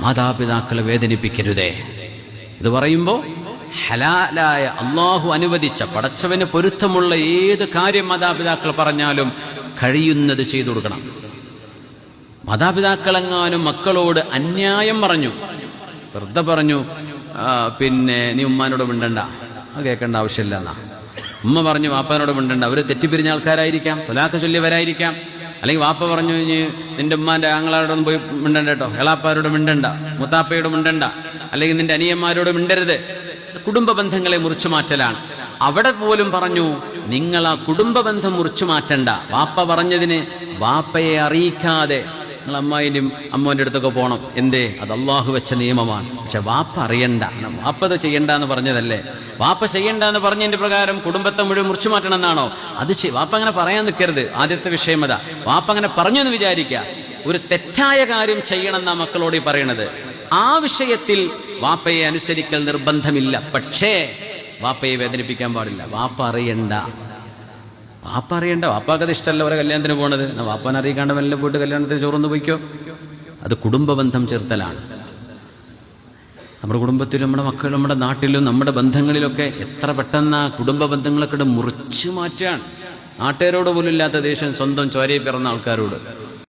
മാതാപിതാക്കളെ വേദനിപ്പിക്കരുതേ. ഇത് പറയുമ്പോൾ ഹലാലായ അള്ളാഹു അനുവദിച്ച പടച്ചവന് പൊരുത്തമുള്ള ഏത് കാര്യം മാതാപിതാക്കൾ പറഞ്ഞാലും കഴിയുന്നത് ചെയ്തു കൊടുക്കണം. മാതാപിതാക്കളെങ്ങാനും മക്കളോട് അന്യായം പറഞ്ഞു, വെറുതെ പറഞ്ഞു, പിന്നെ നീ ഉമ്മാനോട് മിണ്ടണ്ട, അത് കേൾക്കേണ്ട ആവശ്യമില്ല എന്നാ. ഉമ്മ പറഞ്ഞു വാപ്പാനോട് മിണ്ടണ്ട, അവർ തെറ്റിപ്പിരിഞ്ഞ ആൾക്കാരായിരിക്കാം, തൊലാക്ക് ചൊല്ലിയവരായിരിക്കാം. അല്ലെങ്കിൽ വാപ്പ പറഞ്ഞു കഴിഞ്ഞ് നിന്റെ ഉമ്മാന്റെ ആങ്ങളാരോടൊന്നും പോയി മിണ്ടണ്ട കേട്ടോ, എളാപ്പാരോട് മിണ്ടണ്ട, മുത്താപ്പയോട് മിണ്ടണ്ട, അല്ലെങ്കിൽ നിന്റെ അനിയന്മാരോട് മിണ്ടരുത്. കുടുംബ ബന്ധങ്ങളെ മുറിച്ചു മാറ്റലാണ്. അവിടെ പോലും പറഞ്ഞു നിങ്ങൾ ആ കുടുംബ ബന്ധം മുറിച്ചു മാറ്റണ്ട. വാപ്പ പറഞ്ഞതിന് വാപ്പയെ അറിയിക്കാതെ നിങ്ങൾ അമ്മായിൻ്റെയും അമ്മോൻ്റെ അടുത്തൊക്കെ പോകണം. എന്തേ? അത് അള്ളാഹു വെച്ച നിയമമാണ്. പക്ഷെ വാപ്പ അറിയണ്ട, വാപ്പ അത് ചെയ്യണ്ട എന്ന് പറഞ്ഞതല്ലേ. വാപ്പ ചെയ്യണ്ട എന്ന് പറഞ്ഞതിന്റെ പ്രകാരം കുടുംബത്തെ മുഴുവൻ മുറിച്ചു മാറ്റണം എന്നാണോ? അത് വാപ്പ അങ്ങനെ പറയാൻ നിൽക്കരുത്. ആദ്യത്തെ വിഷയം അതാ. വാപ്പ അങ്ങനെ പറഞ്ഞെന്ന് വിചാരിക്കുക, ഒരു തെറ്റായ കാര്യം ചെയ്യണം എന്നാ മക്കളോട് പറയണത്. ആ വിഷയത്തിൽ വാപ്പയെ അനുസരിക്കൽ നിർബന്ധമില്ല. പക്ഷേ വാപ്പയെ വേദനിപ്പിക്കാൻ പാടില്ല. വാപ്പ അറിയണ്ട, വാപ്പാക്കത് ഇഷ്ടമല്ല അവരെ കല്യാണത്തിന് പോണത്. വാപ്പാൻ അറിയിക്കാണ്ട് വല്ല പോയിട്ട് കല്യാണത്തിന് ചോറൊന്ന് പോയിക്കോ. അത് കുടുംബബന്ധം ചേർത്തലാണ്. നമ്മുടെ കുടുംബത്തിലും നമ്മുടെ മക്കളും നമ്മുടെ നാട്ടിലും നമ്മുടെ ബന്ധങ്ങളിലൊക്കെ എത്ര പെട്ടെന്ന് കുടുംബ ബന്ധങ്ങളൊക്കെ മുറിച്ചു മാറ്റാണ്. നാട്ടുകാരോട് പോലും ഇല്ലാത്ത ദേഷ്യം സ്വന്തം ചോരയിൽ പിറന്ന ആൾക്കാരോട്.